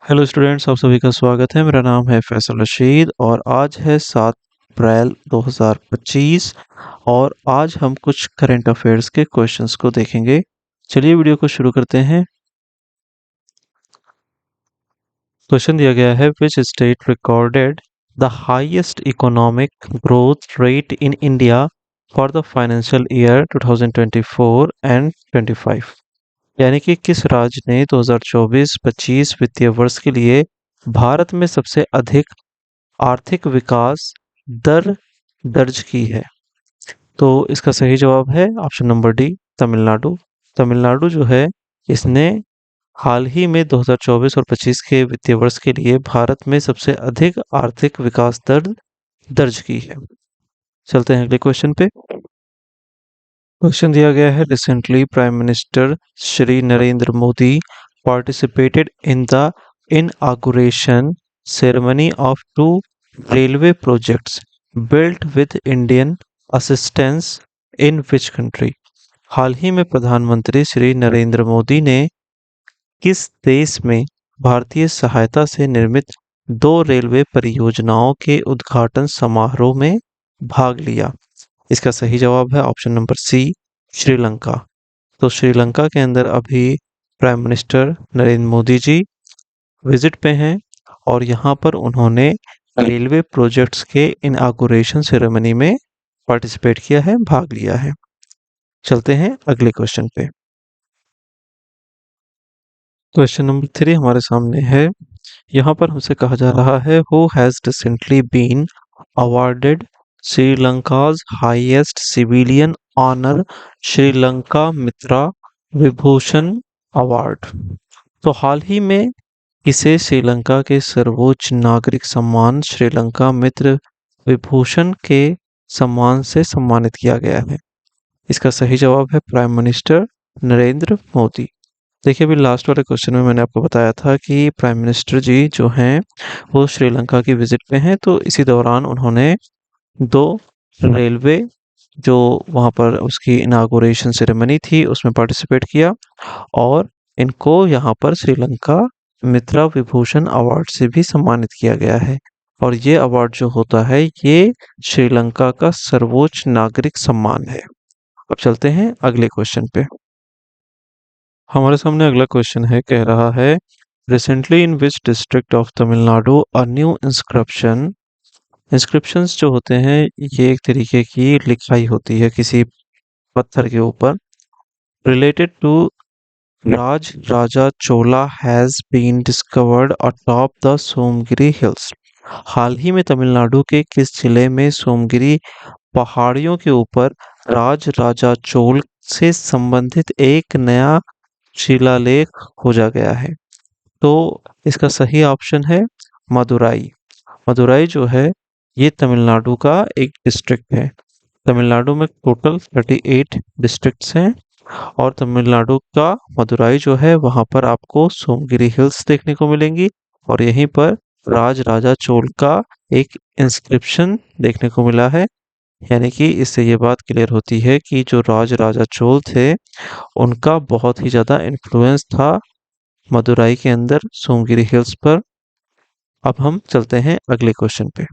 Hello students, आप सभी का स्वागत है। मेरा नाम है फैसल रशीद और आज है 7 अप्रैल 2025 और आज हम कुछ करंट अफेयर्स के क्वेश्चंस को देखेंगे। चलिए वीडियो को शुरू करते हैं। क्वेश्चन दिया गया है, which state recorded the highest economic growth rate in India for the financial year 2024 and 25। यानी कि किस राज्य ने 2024-25 वित्तीय वर्ष के लिए भारत में सबसे अधिक आर्थिक विकास दर दर्ज की है। तो इसका सही जवाब है option number D, Tamil Nadu. Tamil Nadu जो है, इसने हाल ही में 2024 और 25 के वित्तीय वर्ष के लिए भारत में सबसे अधिक आर्थिक विकास दर दर्ज की है। चलते हैं अगले क्वेश्चन पे। क्वेश्चन दिया गया है, recently prime minister Shri Narendra Modi participated in the inauguration ceremony of two railway projects built with Indian assistance in which country? हाल ही में प्रधानमंत्री श्री नरेंद्र मोदी ने किस देश में भारतीय सहायता से निर्मित दो रेलवे परियोजनाओं के उद्घाटन समारोह में भाग लिया? इसका सही जवाब है ऑप्शन नंबर सी, श्रीलंका। तो श्रीलंका के अंदर अभी prime minister Narendra Modi ji visit पे हैं और यहाँ पर उन्होंने रेलवे प्रोजेक्ट्स के इनॉग्रेशन सेरेमनी में पार्टिसिपेट किया है, भाग लिया है। चलते हैं अगले क्वेश्चन पे। क्वेश्चन नंबर 3 हमारे सामने है। यहाँ पर हमसे कहा जा रहा है, who has recently been awarded Sri Lanka's highest civilian honour Sri Lanka Mitra Vibhushan award. तो हाल ही में इसे श्रीलंका के सर्वोच्च नागरिक सम्मान श्रीलंका मित्र विभूषण के सम्मान से सम्मानित किया गया है। इसका सही जवाब है प्राइम मिनिस्टर नरेंद्र मोदी। देखिए, अभी लास्ट वाले क्वेश्चन में मैंने आपको बताया था कि प्राइम मिनिस्टर जी जो हैं वो श्रीलंका की विजिट पे हैं, तो इसी दौरान उन्होंने दो रेलवे जो वहाँ पर उसकी इनागोरेशन सेरेमनी थी उसमें पार्टिसिपेट किया और इनको यहाँ पर श्रीलंका मित्रा विभूषण अवार्ड से भी सम्मानित किया गया है। और ये अवार्ड जो होता है ये श्रीलंका का सर्वोच्च नागरिक सम्मान है। अब चलते हैं अगले क्वेश्चन पे। हमारे सामने अगला क्वेश्चन है, कह रहा है, recently in which district of Tamil Nadu a new inscriptions जो होते हैं ये एक तरीके की लिखाई होती है किसी पत्थर के ऊपर, related to Raj Raja Chola has been discovered atop the Somagiri hills. हाल ही में तमिलनाडु के किस जिले में सोमगिरी पहाड़ियों के ऊपर राज राजा चोल से संबंधित एक नया शिलालेख खोजा गया है? तो इसका सही ऑप्शन है मदुराई। मदुराई जो है ये तमिलनाडु का एक डिस्ट्रिक्ट है। तमिलनाडु में टोटल 38 डिस्ट्रिक्ट्स हैं और तमिलनाडु का मदुराई जो है वहां पर आपको सोमगिरी हिल्स देखने को मिलेंगी और यहीं पर राज राजा चोल का एक इंस्क्रिप्शन देखने को मिला है। यानी कि इससे ये बात क्लियर होती है कि जो राज राजा चोल थे उनका बहुत ही ज्यादा इन्फ्लुएंस था मदुराई के अंदर सोमगिरी हिल्स पर। अब हम चलते हैं अगले क्वेश्चन पे।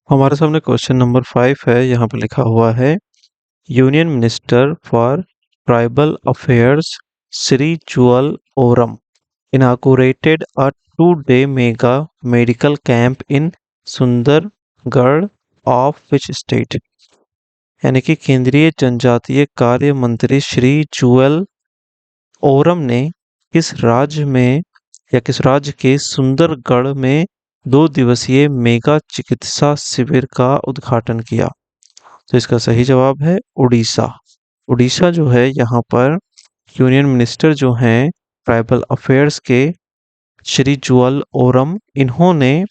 हमारे सामने क्वेश्चन नंबर 5 है। यहाँ पे लिखा हुआ है, union minister for tribal affairs Shri jewel Oram inaugurated a 2-day mega medical camp in Sundargarh of which state? यानी कि केंद्रीय जनजातीय कार्य मंत्री श्री जुअल ओरम ने किस राज्य में या किस राज्य के सुंदरगढ़ में 2 दिवसीय मेगा चिकित्सा शिविर का उद्घाटन किया? तो इसका सही जवाब है उड़ीसा। उड़ीसा जो है यहाँ पर यूनियन मिनिस्टर जो हैं ट्राइबल अफेयर्स के श्री जुअल ओरम, इन्होंने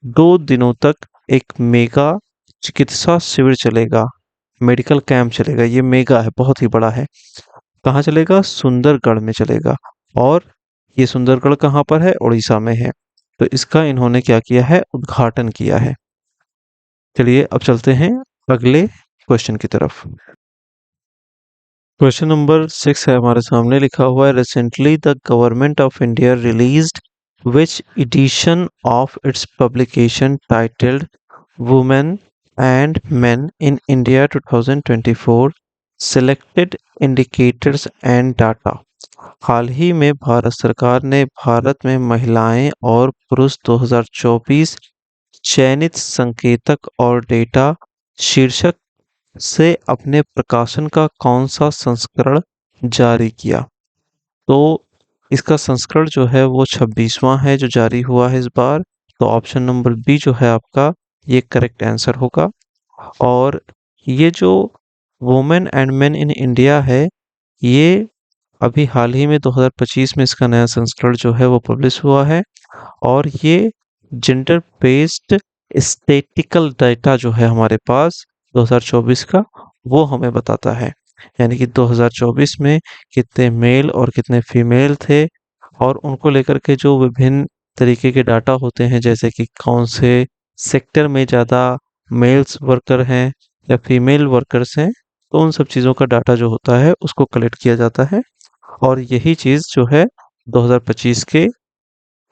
2 दिनों तक एक मेगा चिकित्सा शिविर चलेगा, मेडिकल कैंप चलेगा। ये मेगा है, बहुत ही बड़ा है। कहाँ चलेगा? सुंदरगढ़ में चलेगा। और ये सुंदरगढ़ कहाँ पर है? उड़ीसा में है। तो इसका इन्होंने क्या किया है? उद्घाटन किया है। चलिए अब चलते हैं अगले क्वेश्चन की तरफ। क्वेश्चन नंबर 6 है हमारे सामने लिखा हुआ है recently the government of India released which edition of its publication titled Women and Men in India 2024 Selected Indicators and Data। हाल ही में भारत सरकार ने भारत में महिलाएं और पुरुष 2024 चयनित संकेतक और डेटा शीर्षक से अपने प्रकाशन का कौन सा संस्करण जारी किया। तो इसका संस्करण जो है वो 26वां है जो जारी हुआ है इस बार। तो ऑप्शन नंबर बी जो है आपका ये करेक्ट आंसर होगा। और ये जो women and main in India है, ये अभी हाल ही में 2025 में इसका नया संस्करण जो है वो पब्लिश हुआ है। और ये जेंडर बेस्ड स्टैटिस्टिकल डाटा जो है हमारे पास 2024 का, वो हमें बताता है। यानी कि 2024 में कितने मेल और कितने फीमेल थे, और उनको लेकर के जो विभिन्न तरीके के डाटा होते हैं, जैसे कि कौन से सेक्टर में ज़्यादा मेल्स वर्कर हैं या फीमेल वर्कर्स हैं, तो उन सब चीज़ों का डाटा जो होता है उसको कलेक्ट किया जाता है। और यही चीज़ जो है 2025 के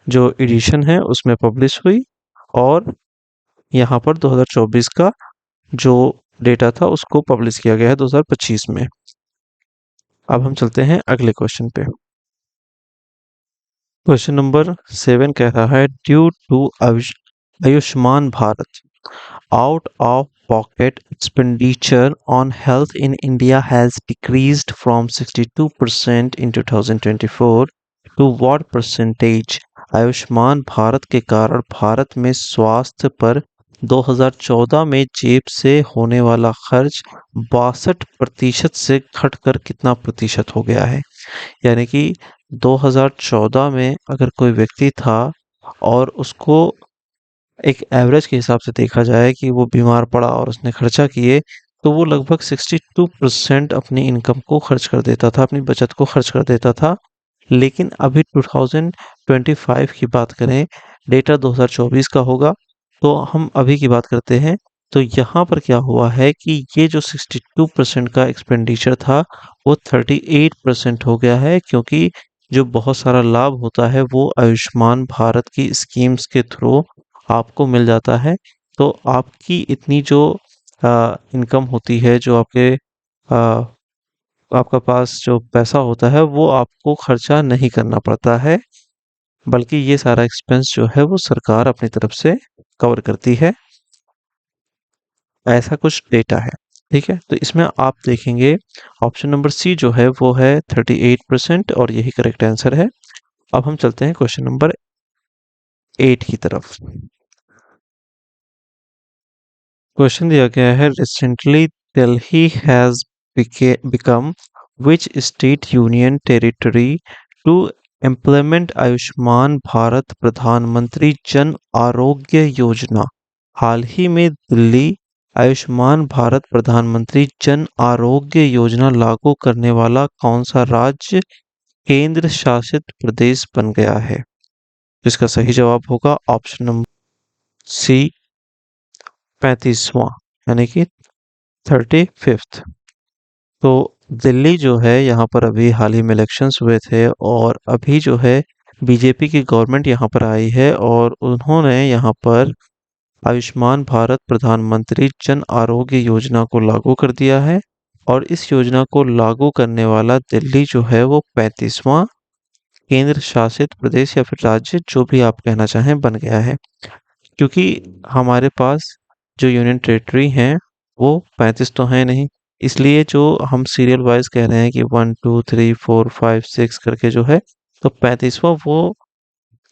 जो एडिशन है उसमें पब्लिश हुई। और यहाँ पर 2024 का जो डेटा था उसको पब्लिश किया गया है 2025 में। अब हम चलते हैं अगले क्वेश्चन पे। क्वेश्चन नंबर 7 कह रहा है due to Ayushman Bharat out of pocket expenditure on health in India has decreased from 62% in 2024 to what percentage। Ayushman Bharat के कारण भारत में स्वास्थ्य पर 2014 में जेब से होने वाला खर्च 62% से घटकर कितना प्रतिशत हो गया है। यानी कि 2014 में अगर कोई व्यक्ति था और उसको एक एवरेज के हिसाब से देखा जाए कि वो बीमार पड़ा और उसने खर्चा किए, तो वो लगभग 62% अपनी इनकम को खर्च कर देता था, अपनी बचत को खर्च कर देता था। लेकिन अभी 2025 की बात करें, डेटा 2024 का होगा, तो हम अभी की बात करते हैं। तो यहाँ पर क्या हुआ है कि ये जो 62% का एक्सपेंडिचर था वो 38% हो गया है, क्योंकि जो बहुत सारा लाभ होता है वो आयुष्मान भारत की स्कीम्स के थ्रू आपको मिल जाता है। तो आपकी इतनी जो इनकम होती है, जो आपका पास जो पैसा होता है वो आपको खर्चा नहीं करना पड़ता है, बल्कि ये सारा एक्सपेंस जो है वो सरकार अपनी तरफ से कवर करती है। ऐसा कुछ डेटा है। ठीक है, तो इसमें आप देखेंगे ऑप्शन नंबर सी जो है वो है 38% और यही करेक्ट आंसर है। अब हम चलते हैं क्वेश्चन नंबर 8 की तरफ। क्वेश्चन दिया गया है recently Delhi has become which state union territory to implement Ayushman Bharat Pradhan Mantri Jan Arogya Yojana. हाल ही में दिल्ली आयुष्मान भारत प्रधानमंत्री जन आरोग्य योजना लागू करने वाला कौन सा राज्य केंद्र शासित प्रदेश बन गया है। जिसका सही जवाब होगा ऑप्शन नंबर सी 35वां, यानी कि 35th। तो दिल्ली जो है यहाँ पर अभी हाल ही में इलेक्शंस हुए थे, और अभी जो है बीजेपी की गवर्नमेंट यहाँ पर आई है और उन्होंने यहाँ पर आयुष्मान भारत प्रधानमंत्री जन आरोग्य योजना को लागू कर दिया है। और इस योजना को लागू करने वाला दिल्ली जो है वो 35वां केंद्र शासित प्रदेश या फिर राज्य, जो भी आप कहना चाहें, बन गया है। क्योंकि हमारे पास जो यूनियन टेरिटरी हैं वो 35 तो हैं नहीं, इसलिए जो हम सीरियल वाइज कह रहे हैं कि 1 2 3 4 5 6 करके जो है, तो 35वां वो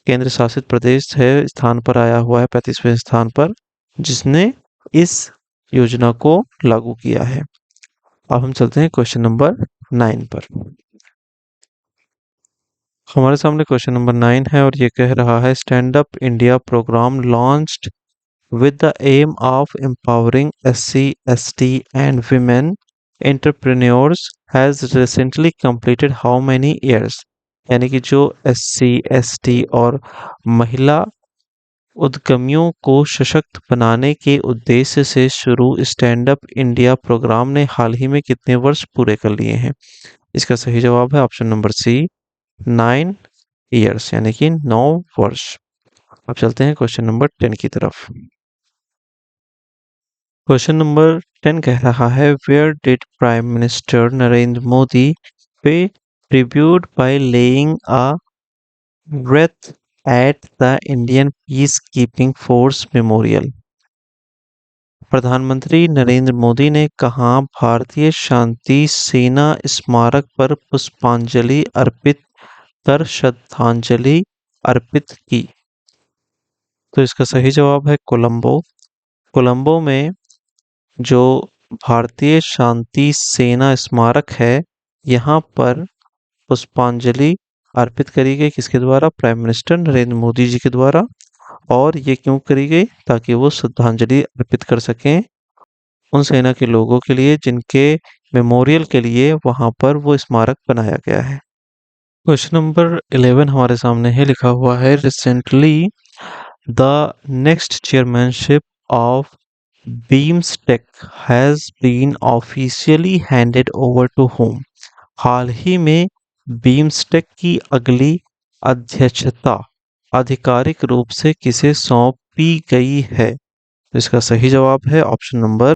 केंद्र शासित प्रदेश है, स्थान पर आया हुआ है 35वें स्थान पर, जिसने इस योजना को लागू किया है। अब हम चलते हैं क्वेश्चन नंबर 9 पर। हमारे सामने क्वेश्चन नंबर 9 है और ये कह रहा है stand up India programme launched with the aim of empowering SC, ST and women entrepreneurs has recently completed how many years। यानी कि जो SC, ST और महिला उद्यमियों को सशक्त बनाने के उद्देश्य से शुरू स्टैंड अप इंडिया प्रोग्राम ने हाल ही में कितने वर्ष पूरे कर लिए हैं? इसका सही जवाब है ऑप्शन नंबर सी, 9 ईयर्स, यानी कि 9 वर्ष। अब चलते हैं क्वेश्चन नंबर 10 की तरफ। क्वेश्चन नंबर 10 कह रहा है, where did prime minister Narendra Modi pay tribute by laying a wreath at the Indian peace keeping force memorial? प्रधानमंत्री नरेंद्र मोदी ने कहाँ भारतीय शांति सेना स्मारक पर पुष्पांजलि अर्पित कर श्रद्धांजलि अर्पित की? तो इसका सही जवाब है कोलंबो। कोलंबो में जो भारतीय शांति सेना स्मारक है, यहाँ पर पुष्पांजलि अर्पित करी गई किसके द्वारा? प्राइम मिनिस्टर नरेंद्र मोदी जी के द्वारा। और ये क्यों करी गई? ताकि वो श्रद्धांजलि अर्पित कर सकें उन सेना के लोगों के लिए जिनके मेमोरियल के लिए वहां पर वो स्मारक बनाया गया है। क्वेश्चन नंबर 11 हमारे सामने है, लिखा हुआ है, recently the next chairmanship of BIMSTEC has been officially handed over to whom? हाल ही में बीम्सटेक की अगली अध्यक्षता आधिकारिक रूप से किसे सौंपी गई है? तो इसका सही जवाब है option number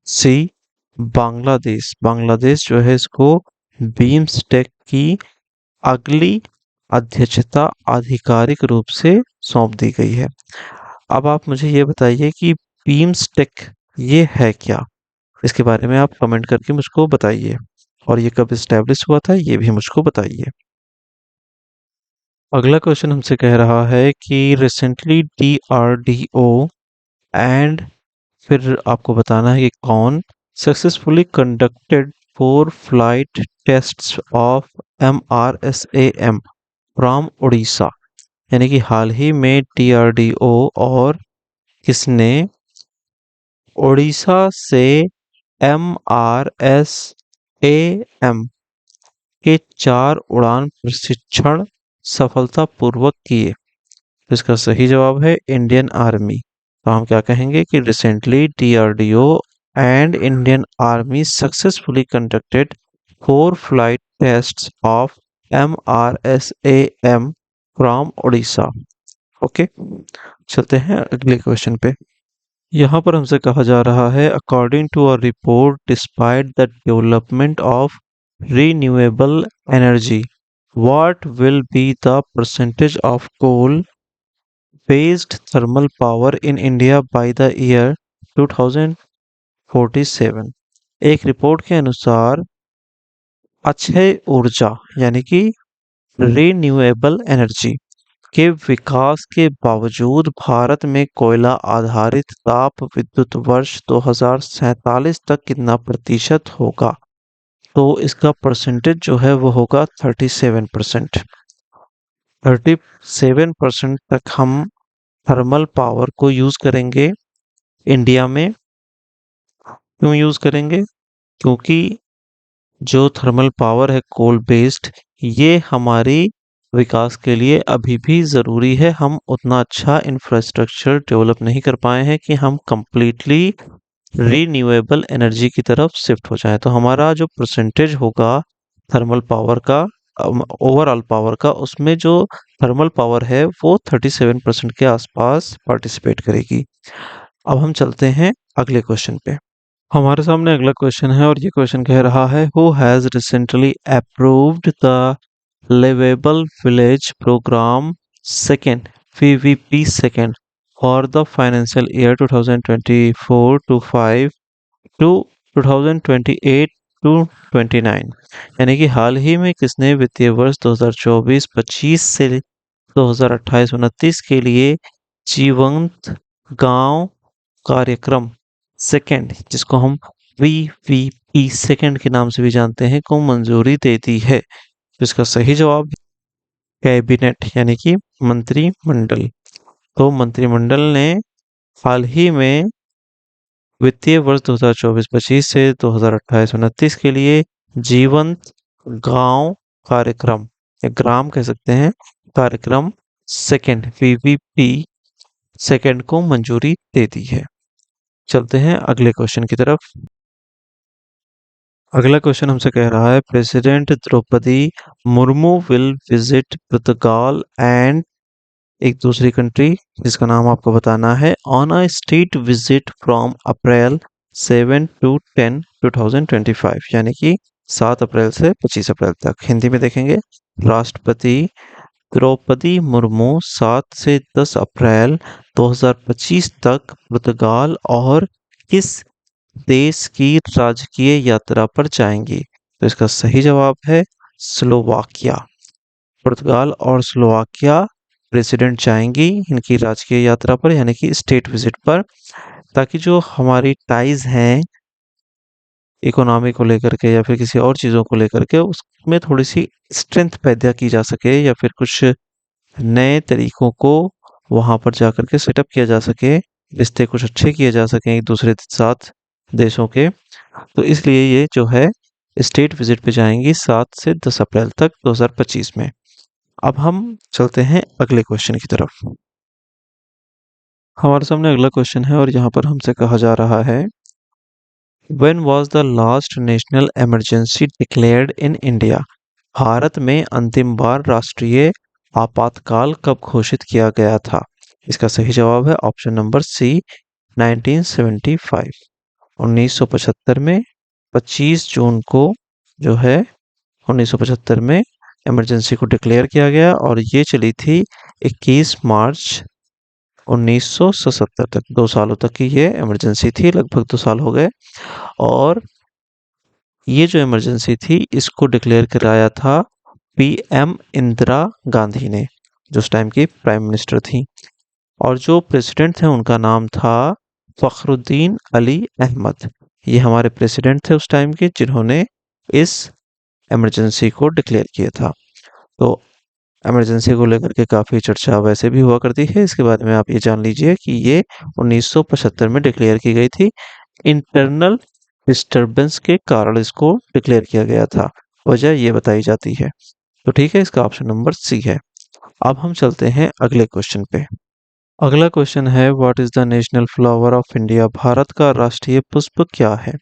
C, Bangladesh. Bangladesh जो है इसको बीम्सटेक की अगली अध्यक्षता आधिकारिक रूप से सौंप दी गई है। अब आप मुझे ये बताइए कि बीम्सटेक ये है क्या? इसके बारे में आप कमेंट करके मुझको बताइए, और ये कब इस्टेब्लिश हुआ था ये भी मुझको बताइए। अगला क्वेश्चन हमसे कह रहा है कि रिसेंटली डीआरडीओ एंड, फिर आपको बताना है कि कौन, successfully conducted 4 flight tests of MRSAM from Orissa. यानी कि हाल ही में डीआरडीओ और किसने उड़ीसा से MRSAM के 4 उड़ान प्रशिक्षण सफलतापूर्वक किए? तो इसका सही जवाब है इंडियन आर्मी। तो हम क्या कहेंगे कि recently DRDO and Indian army successfully conducted 4 flight tests of MRSAM from Orissa. Okay, चलते हैं अगले क्वेश्चन पे। यहाँ पर हमसे कहा जा रहा है, according to a report despite the development of renewable energy, what will be the percentage of coal based thermal power in India by the year 2047? एक रिपोर्ट के अनुसार अक्षय ऊर्जा यानी कि रिन्यूएबल एनर्जी के विकास के बावजूद भारत में कोयला आधारित ताप विद्युत वर्ष 2047 तक कितना प्रतिशत होगा? तो इसका परसेंटेज जो है वो होगा 37%। 37% तक हम थर्मल पावर को यूज करेंगे इंडिया में। क्यों यूज करेंगे? क्योंकि जो थर्मल पावर है कोल बेस्ड, ये हमारी विकास के लिए अभी भी ज़रूरी है। हम उतना अच्छा इंफ्रास्ट्रक्चर डेवलप नहीं कर पाए हैं कि हम कंप्लीटली रीन्यूएबल एनर्जी की तरफ शिफ्ट हो जाए। तो हमारा जो परसेंटेज होगा थर्मल पावर का, ओवरऑल पावर का, उसमें जो थर्मल पावर है वो 37% के आसपास पार्टिसिपेट करेगी। अब हम चलते हैं अगले क्वेश्चन पे। हमारे सामने अगला क्वेश्चन है और ये क्वेश्चन कह रहा है, who has recently approved the liveable village programme second VVP second for the financial year 2024 to 5 to 2028 to 29? यानी कि हाल ही में किसने वित्तीय वर्ष 2024-25 से 2028-29 के लिए जीवंत गांव कार्यक्रम सेकेंड, जिसको हम VVP सेकेंड के नाम से भी जानते हैं, को मंजूरी दे दी है? तो इसका सही जवाब कैबिनेट यानी कि मंत्रिमंडल। तो मंत्रिमंडल ने हाल ही में वित्तीय वर्ष 2024-25 से 2028-29 के लिए जीवंत गांव कार्यक्रम या ग्राम कह सकते हैं कार्यक्रम सेकेंड VVP सेकंड को मंजूरी दे दी है। चलते हैं अगले क्वेश्चन की तरफ। अगला क्वेश्चन हमसे कह रहा है, president Droupadi Murmu will visit Portugal and एक दूसरी कंट्री जिसका नाम आपको बताना है on a state visit from April 7 to 10 2025, यानी कि 7 अप्रैल से 25 अप्रैल तक। हिंदी में देखेंगे, राष्ट्रपति द्रौपदी मुर्मू 7 से 10 अप्रैल 2025 तक पुर्तगाल और किस देश की राजकीय यात्रा पर जाएंगी? तो इसका सही जवाब है स्लोवाकिया। पुर्तगाल और स्लोवाकिया प्रेसिडेंट जाएंगी इनकी राजकीय यात्रा पर, यानी कि स्टेट विजिट पर, ताकि जो हमारी टाइज हैं इकोनॉमी को लेकर के या फिर किसी और चीज़ों को लेकर के, उसमें थोड़ी सी स्ट्रेंथ पैदा की जा सके या फिर कुछ नए तरीकों को वहां पर जाकर के सेटअप किया जा सके, रिश्ते कुछ अच्छे किए जा सके एक दूसरे के साथ देशों के। तो इसलिए ये जो है स्टेट विजिट पे जाएंगी 7 से 10 अप्रैल तक 2025 में। अब हम चलते हैं अगले क्वेश्चन की तरफ। हमारे सामने अगला क्वेश्चन है और यहाँ पर हमसे कहा जा रहा है, When was the last national emergency declared in India? Bharat में अंतिम बार राष्ट्रीय आपातकाल कब घोषित किया गया था? इसका सही जवाब है ऑप्शन नंबर सी, 1975। 1975 में 25 जून को जो है 1975 में इमरजेंसी को डिक्लेयर किया गया और ये चली थी 21 मार्च 1977 तक। 2 सालों तक की ये इमरजेंसी थी, लगभग 2 साल हो गए। और ये जो इमरजेंसी थी इसको डिक्लेयर कराया था पीएम इंदिरा गांधी ने, जो उस टाइम की प्राइम मिनिस्टर थी। और जो प्रेसिडेंट थे उनका नाम था फखरुद्दीन अली अहमद। ये हमारे प्रेसिडेंट थे उस टाइम के जिन्होंने इस इमरजेंसी को डिक्लेयर किया था। तो इमरजेंसी को लेकर के काफ़ी चर्चा वैसे भी हुआ करती है, इसके बारे में आप ये जान लीजिए कि ये 1975 में डिक्लेयर की गई थी। इंटरनल डिस्टरबेंस के कारण इसको डिक्लेयर किया गया था, वजह ये बताई जाती है। तो ठीक है, इसका ऑप्शन नंबर सी है। अब हम चलते हैं अगले क्वेश्चन पे। अगला क्वेश्चन है, what is the national flower of India? Bharat का राष्ट्रीय पुष्प क्या है?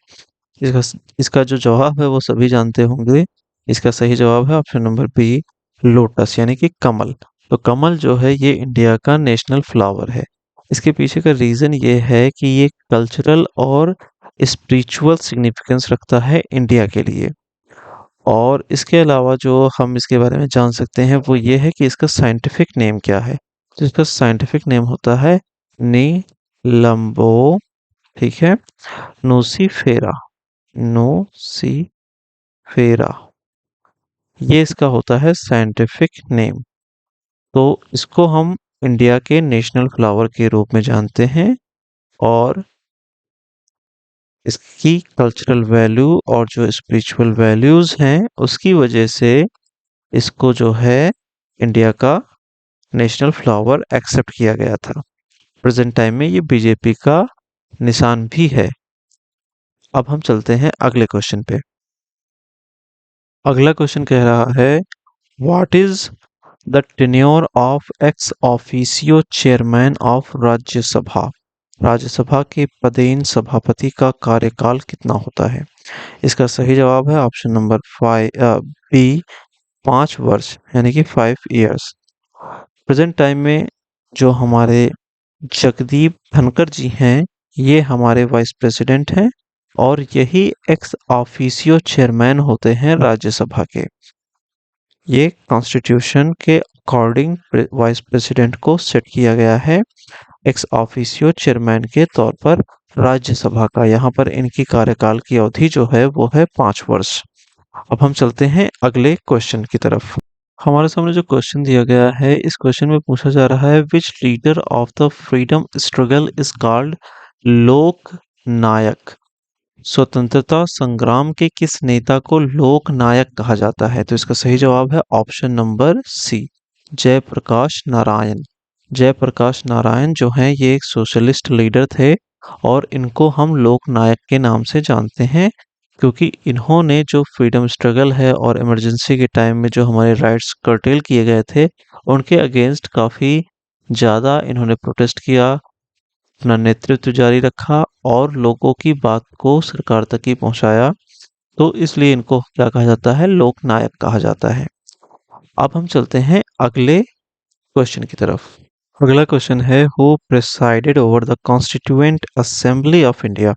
इसका इसका जो जवाब है वो सभी जानते होंगे। इसका सही जवाब है ऑप्शन नंबर बी, लोटस, यानी कि कमल। तो कमल जो है ये इंडिया का नेशनल फ्लावर है। इसके पीछे का रीजन ये है कि ये कल्चरल और स्पिरिचुअल सिग्निफिकेंस रखता है इंडिया के लिए। और इसके अलावा जो हम इसके बारे में जान सकते हैं वो ये है कि इसका साइंटिफिक नेम क्या है। तो इसका साइंटिफिक नेम होता है नीलंबो, ठीक है, नूसीफेरा, नूसीफेरा, ये इसका होता है साइंटिफिक नेम। तो इसको हम इंडिया के नेशनल फ्लावर के रूप में जानते हैं और इसकी कल्चरल वैल्यू और जो स्पिरिचुअल वैल्यूज हैं उसकी वजह से इसको जो है इंडिया का नेशनल फ्लावर एक्सेप्ट किया गया था। प्रेजेंट टाइम में ये बीजेपी का निशान भी है। अब हम चलते हैं अगले क्वेश्चन पे। अगला क्वेश्चन कह रहा है, what is the tenure of ex officio chairman of Rajya Sabha? Rajya Sabha के पदेन सभापति का कार्यकाल कितना होता है? इसका सही जवाब है ऑप्शन नंबर बी, 5 वर्ष, यानी कि 5 years। प्रेजेंट टाइम में जो हमारे जगदीप धनखड़ जी हैं ये हमारे वाइस प्रेसिडेंट हैं और यही एक्स ऑफिशियो चेयरमैन होते हैं राज्यसभा के। ये कॉन्स्टिट्यूशन के अकॉर्डिंग वाइस प्रेसिडेंट को सेट किया गया है एक्स ऑफिशियो चेयरमैन के तौर पर राज्यसभा का। यहाँ पर इनकी कार्यकाल की अवधि जो है वो है 5 वर्ष। अब हम चलते हैं अगले क्वेश्चन की तरफ। हमारे सामने जो क्वेश्चन दिया गया है इस क्वेश्चन में पूछा जा रहा है, which leader of the freedom struggle is called Lok Nayak? स्वतंत्रता संग्राम के किस नेता को लोक नायक कहा जाता है? तो इसका सही जवाब है option number C, Jayaprakash Narayan. Jayaprakash Narayan जो हैं ये एक सोशलिस्ट लीडर थे और इनको हम लोक नायक के नाम से जानते हैं क्योंकि इन्होंने जो फ्रीडम स्ट्रगल है और इमरजेंसी के टाइम में जो हमारे राइट्स कर्टेल किए गए थे उनके अगेंस्ट काफ़ी ज़्यादा इन्होंने प्रोटेस्ट किया, अपना नेतृत्व जारी रखा और लोगों की बात को सरकार तक ही पहुंचाया। तो इसलिए इनको क्या कहा जाता है? लोकनायक कहा जाता है। अब हम चलते हैं अगले क्वेश्चन की तरफ। अगला क्वेश्चन है, who presided over the constituent assembly of India?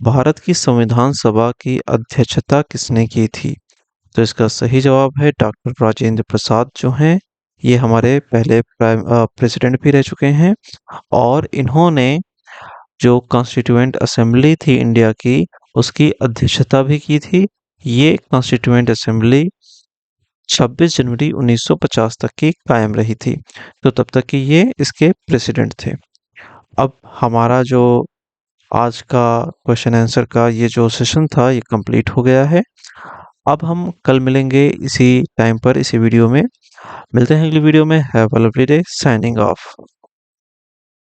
Bharat की संविधान सभा की अध्यक्षता किसने की थी? तो इसका सही जवाब है डॉक्टर राजेंद्र प्रसाद जो हैं। ये हमारे पहले प्रेसिडेंट भी रह चुके हैं और इन्होंने जो कॉन्स्टिट्यूएंट असेंबली थी इंडिया की, उसकी अध्यक्षता भी की थी। ये कॉन्स्टिट्यूएंट असेंबली 26 जनवरी 1950 तक की कायम रही थी। तो तब तक कि ये इसके प्रेसिडेंट थे। अब हमारा जो आज का क्वेश्चन आंसर का ये जो सेशन था ये कंप्लीट हो गया है। अब हम कल मिलेंगे इसी टाइम पर इसी वीडियो में। मिलते हैं अगली वीडियो में। Have a lovely day. Signing off.